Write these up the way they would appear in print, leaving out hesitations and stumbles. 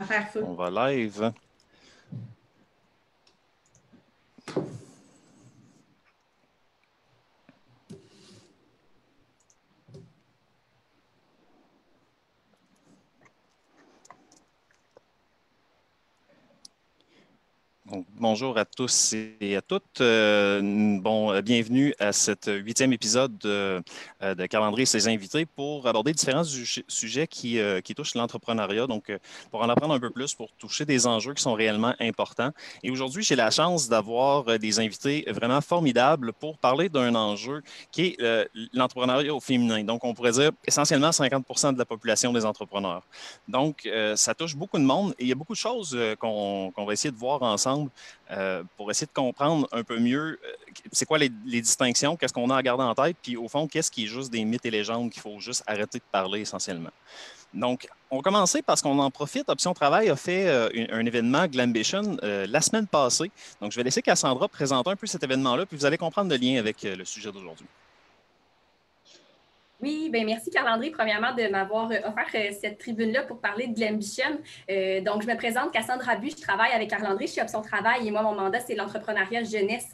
faire feu. On va live. Donc, bonjour à tous et à toutes. Bienvenue à cet 8e épisode de Calendrier et ses invités pour aborder différents sujets qui touchent l'entrepreneuriat. Donc, pour en apprendre un peu plus, pour toucher des enjeux qui sont réellement importants. Et aujourd'hui, j'ai la chance d'avoir des invités vraiment formidables pour parler d'un enjeu qui est l'entrepreneuriat au féminin. Donc, on pourrait dire essentiellement 50% de la population des entrepreneurs. Donc, ça touche beaucoup de monde et il y a beaucoup de choses qu'on va essayer de voir ensemble pour essayer de comprendre un peu mieux c'est quoi les distinctions, qu'est-ce qu'on a à garder en tête, puis au fond, qu'est-ce qui est juste des mythes et légendes qu'il faut juste arrêter de parler essentiellement. Donc, on va commencer parce qu'on en profite. Option Travail a fait un événement Glambition la semaine passée. Donc, je vais laisser Cassandra présenter un peu cet événement-là, puis vous allez comprendre le lien avec le sujet d'aujourd'hui. Oui, bien merci Carl-André, premièrement, de m'avoir offert cette tribune-là pour parler de l'ambition. Donc, je me présente, Cassandra Bu, je travaille avec Carl-André chez Option Travail et moi, mon mandat, c'est l'entrepreneuriat jeunesse,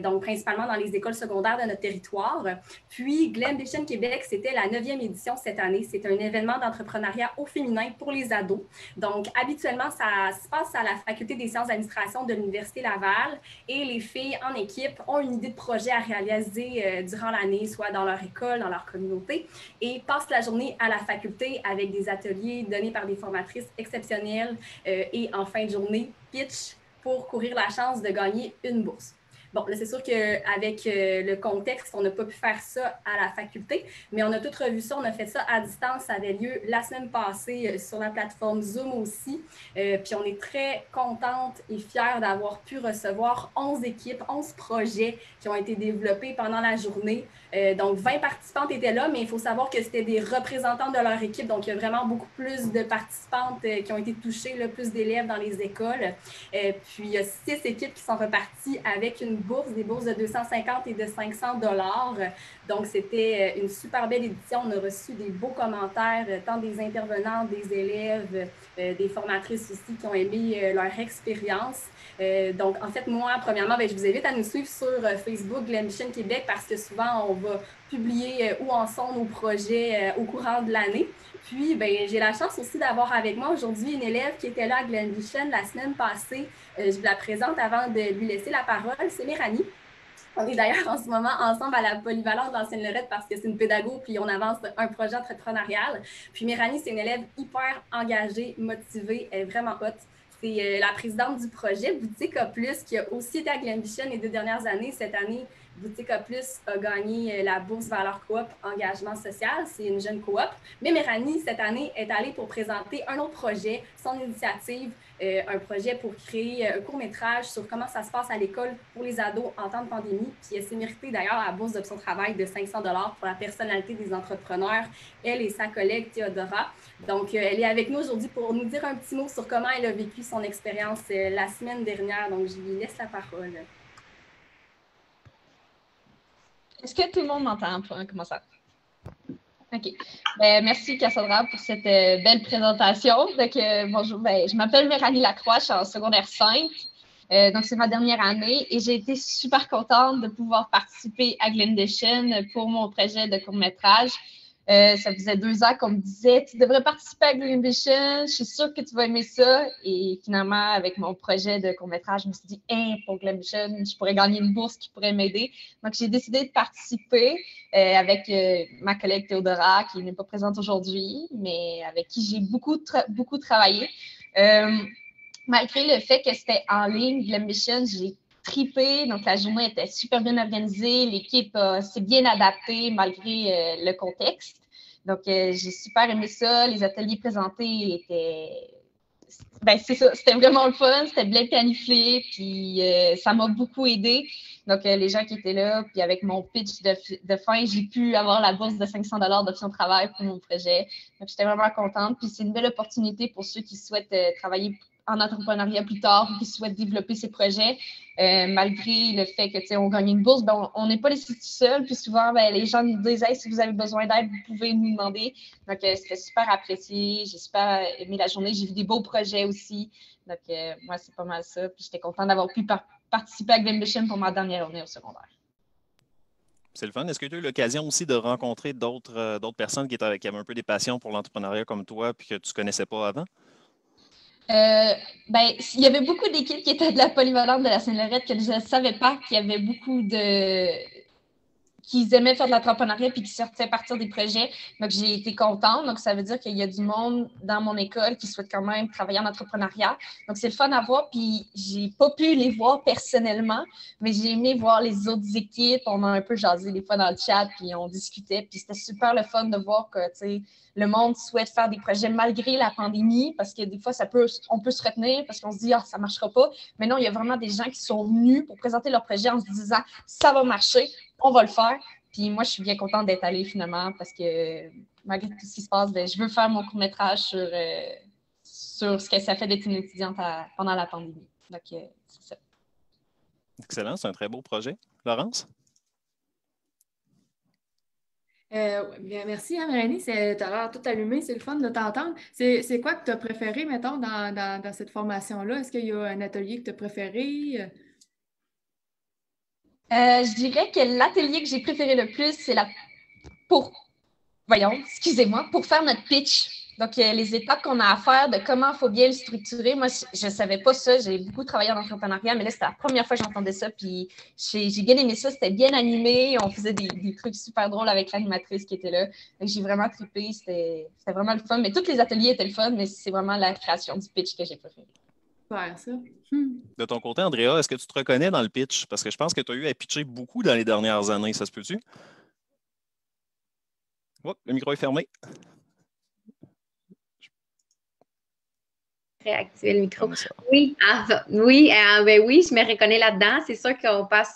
donc principalement dans les écoles secondaires de notre territoire. Puis, Glambition Québec, c'était la 9e édition cette année. C'est un événement d'entrepreneuriat au féminin pour les ados. Donc, habituellement, ça se passe à la Faculté des sciences d'administration de l'Université Laval et les filles en équipe ont une idée de projet à réaliser durant l'année, soit dans leur école, dans leur communauté, et passent la journée à la faculté avec des ateliers donnés par des formatrices exceptionnelles et en fin de journée, pitch pour courir la chance de gagner une bourse. Bon, là, c'est sûr qu'avec le contexte, on n'a pas pu faire ça à la faculté, mais on a tout revu ça. On a fait ça à distance. Ça avait lieu la semaine passée sur la plateforme Zoom aussi. Puis on est très contente et fière d'avoir pu recevoir 11 équipes, 11 projets qui ont été développés pendant la journée. Donc, 20 participantes étaient là, mais il faut savoir que c'était des représentants de leur équipe. Donc, il y a vraiment beaucoup plus de participantes qui ont été touchées, là, plus d'élèves dans les écoles. Puis, il y a 6 équipes qui sont reparties avec une bourse, des bourses de 250 et de 500 $. Donc, c'était une super belle édition. On a reçu des beaux commentaires, tant des intervenants, des élèves, des formatrices aussi qui ont aimé leur expérience. Donc, en fait, moi, premièrement, je vous invite à nous suivre sur Facebook Glambition Québec parce que souvent, on va publier où en sont nos projets au courant de l'année. Puis, j'ai la chance aussi d'avoir avec moi aujourd'hui une élève qui était là à Glambition la semaine passée. Je vous la présente avant de lui laisser la parole. C'est Méranie. On est d'ailleurs en ce moment ensemble à la polyvalente d'Ancienne Lorette parce que c'est une pédago puis on avance un projet entrepreneurial. Puis Méranie, c'est une élève hyper engagée, motivée, elle est vraiment hot. C'est la présidente du projet Boutique A+, qui a aussi été à Glambition les 2 dernières années. Cette année, Boutique A+, a gagné la bourse Valeur Coop Engagement social. C'est une jeune coop. Mais Méranie, cette année, est allée pour présenter un autre projet, son initiative, un projet pour créer un court-métrage sur comment ça se passe à l'école pour les ados en temps de pandémie. Puis elle s'est méritée d'ailleurs la bourse d'Option Travail de 500 $ pour la personnalité des entrepreneurs, elle et sa collègue Théodora. Donc, elle est avec nous aujourd'hui pour nous dire un petit mot sur comment elle a vécu son expérience la semaine dernière. Donc, je lui laisse la parole. Est-ce que tout le monde m'entend pour un commençant? OK. Merci, Cassandra, pour cette belle présentation. Donc, bonjour, je m'appelle Méranie Lacroix, je suis en secondaire 5. Donc, c'est ma dernière année et j'ai été super contente de pouvoir participer à Glambition pour mon projet de court-métrage. Ça faisait 2 ans qu'on me disait « Tu devrais participer à Glambition, je suis sûre que tu vas aimer ça. » Et finalement, avec mon projet de court-métrage, je me suis dit « pour Glambition, je pourrais gagner une bourse qui pourrait m'aider. » Donc, j'ai décidé de participer avec ma collègue Théodora, qui n'est pas présente aujourd'hui, mais avec qui j'ai beaucoup travaillé. Malgré le fait que c'était en ligne, Glambition, j'ai trippé. Donc, la journée était super bien organisée. L'équipe s'est bien adaptée malgré le contexte. Donc, j'ai super aimé ça. Les ateliers présentés étaient... c'est ça, c'était vraiment le fun. C'était bien planifié. Puis, ça m'a beaucoup aidé. Donc, les gens qui étaient là, puis avec mon pitch de fin, j'ai pu avoir la bourse de 500 $ d'Option Travail pour mon projet. Donc, j'étais vraiment contente. Puis, c'est une belle opportunité pour ceux qui souhaitent travailler en entrepreneuriat plus tard ou qui souhaitent développer ces projets. Malgré le fait que on gagne une bourse, ben, on n'est pas laissé tout seul. Puis souvent, ben, les gens nous disent hey, si vous avez besoin d'aide, vous pouvez nous demander. Donc, c'était super apprécié. J'ai super aimé la journée. J'ai vu des beaux projets aussi. Donc, moi, c'est pas mal ça. Puis j'étais contente d'avoir pu participer à Glambition pour ma dernière année au secondaire. C'est le fun. Est-ce que tu as eu l'occasion aussi de rencontrer d'autres personnes qui avaient un peu des passions pour l'entrepreneuriat comme toi puis que tu ne connaissais pas avant? Ben, il y avait beaucoup d'équipes qui étaient de la polyvalente de la Sainte-Lorette que je ne savais pas qu'il y avait beaucoup qui aimaient faire de l'entrepreneuriat puis qui sortaient partir des projets. Donc, j'ai été contente. Donc, ça veut dire qu'il y a du monde dans mon école qui souhaite quand même travailler en entrepreneuriat. Donc, c'est le fun à voir. Puis, j'ai pas pu les voir personnellement, mais j'ai aimé voir les autres équipes. On a un peu jasé des fois dans le chat, puis on discutait. Puis, c'était super le fun de voir que, tu sais, le monde souhaite faire des projets malgré la pandémie, parce que des fois, on peut se retenir parce qu'on se dit, ah, ça ne marchera pas. Mais non, il y a vraiment des gens qui sont venus pour présenter leur projet en se disant, ça va marcher, on va le faire. Puis moi, je suis bien contente d'être allée finalement parce que malgré tout ce qui se passe, ben, je veux faire mon court-métrage sur ce que ça fait d'être une étudiante pendant la pandémie. Donc, c'est ça. Excellent, c'est un très beau projet. Laurence? Bien, merci, Mélanie. Tu as l'air tout allumé, c'est le fun de t'entendre. C'est quoi que tu as préféré, mettons, dans cette formation-là? Est-ce qu'il y a un atelier que tu as préféré? Je dirais que l'atelier que j'ai préféré le plus, c'est pour faire notre pitch. Donc, les étapes qu'on a à faire de comment il faut bien le structurer. Moi, je ne savais pas ça. J'ai beaucoup travaillé en entrepreneuriat, mais là, c'était la première fois que j'entendais ça. Puis, j'ai bien aimé ça. C'était bien animé. On faisait des trucs super drôles avec l'animatrice qui était là. Donc, j'ai vraiment trippé. C'était vraiment le fun. Mais tous les ateliers étaient le fun, mais c'est vraiment la création du pitch que j'ai préféré. Super, ça. De ton côté, Andrea, est-ce que tu te reconnais dans le pitch? Parce que je pense que tu as eu à pitcher beaucoup dans les dernières années. Ça se peut-tu? Oh, le micro est fermé. Réactiver le micro. Oui, oui, je me reconnais là-dedans. C'est sûr qu'on passe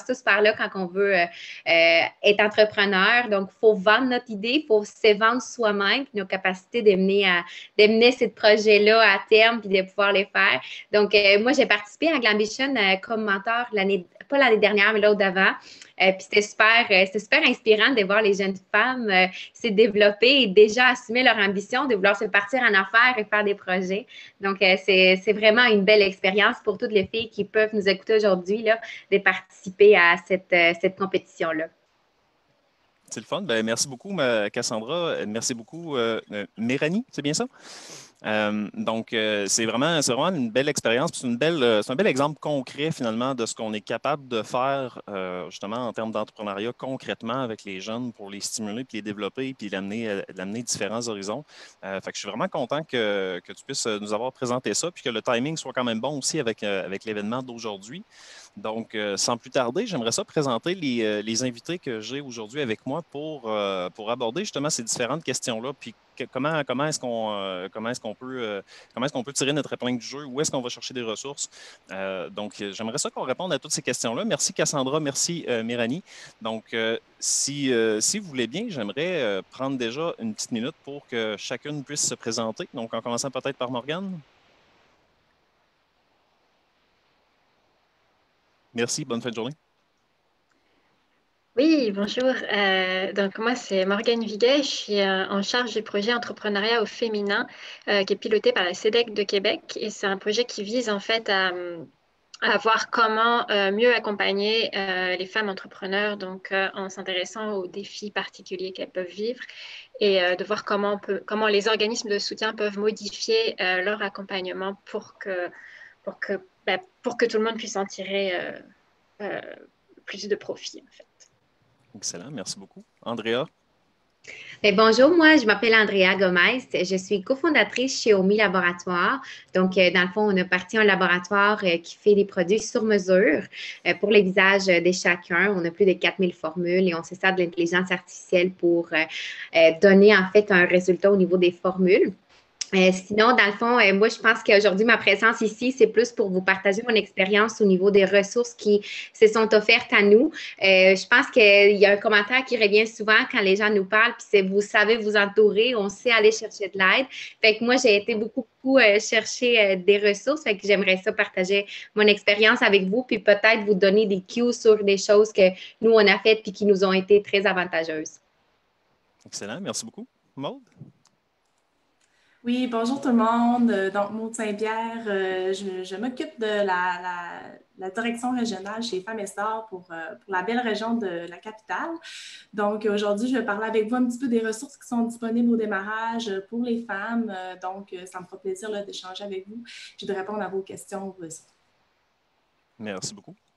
tous par là quand on veut être entrepreneur. Donc, il faut vendre notre idée, il faut se vendre soi-même, puis nos capacités d'amener ces projets-là à terme, puis de pouvoir les faire. Donc, moi, j'ai participé à Glambition comme mentor pas l'année dernière, mais l'autre d'avant. Puis c'était super inspirant de voir les jeunes femmes se développer et déjà assumer leur ambition de vouloir se partir en affaires et faire des projets. Donc, c'est vraiment une belle expérience pour toutes les filles qui peuvent nous écouter aujourd'hui de participer à cette compétition-là. C'est le fun. Ben, merci beaucoup, Cassandra. Merci beaucoup, Méranie, c'est bien ça? Donc, c'est vraiment une belle expérience. C'est un bel exemple concret, finalement, de ce qu'on est capable de faire, justement, en termes d'entrepreneuriat, concrètement, avec les jeunes pour les stimuler, puis les développer, puis l'amener différents horizons. Fait que je suis vraiment content que tu puisses nous avoir présenté ça, puis que le timing soit quand même bon aussi avec l'événement d'aujourd'hui. Donc, sans plus tarder, j'aimerais ça présenter les invités que j'ai aujourd'hui avec moi pour aborder justement ces différentes questions-là, puis comment est-ce qu'on peut tirer notre épingle du jeu, où est-ce qu'on va chercher des ressources. Donc, j'aimerais ça qu'on réponde à toutes ces questions-là. Merci Cassandra, merci Méranie. Donc, si vous voulez bien, j'aimerais prendre déjà une petite minute pour que chacune puisse se présenter. Donc, en commençant peut-être par Morgane. Merci, bonne fin de journée. Oui, bonjour. Donc moi, c'est Morgane Viguet. Je suis en charge du projet entrepreneuriat au féminin qui est piloté par la CEDEC de Québec. Et c'est un projet qui vise en fait à voir comment mieux accompagner les femmes entrepreneurs, donc en s'intéressant aux défis particuliers qu'elles peuvent vivre et de voir comment les organismes de soutien peuvent modifier leur accompagnement pour que tout le monde puisse en tirer plus de profit, en fait. Excellent, merci beaucoup. Andrea? Bonjour, moi, je m'appelle Andrea Gomez. Je suis cofondatrice chez OMI Laboratoire. Donc, dans le fond, on a parti un laboratoire qui fait des produits sur mesure pour les visages de chacun. On a plus de 4000 formules et on se sert de l'intelligence artificielle pour donner, en fait, un résultat au niveau des formules. Sinon, dans le fond, moi, je pense qu'aujourd'hui, ma présence ici, c'est plus pour vous partager mon expérience au niveau des ressources qui se sont offertes à nous. Je pense qu'il y a un commentaire qui revient souvent quand les gens nous parlent, puis c'est vous savez vous entourer, on sait aller chercher de l'aide. Fait que moi, j'ai été beaucoup chercher des ressources. Fait que j'aimerais ça partager mon expérience avec vous, puis peut-être vous donner des cues sur des choses que nous, on a faites puis qui nous ont été très avantageuses. Excellent. Merci beaucoup. Maude? Oui, bonjour tout le monde. Donc, Maude Saint-Pierre, je m'occupe de la direction régionale chez Femmes et Stars pour la belle région de la capitale. Donc, aujourd'hui, je vais parler avec vous un petit peu des ressources qui sont disponibles au démarrage pour les femmes. Donc, ça me fera plaisir d'échanger avec vous puis de répondre à vos questions aussi. Merci beaucoup.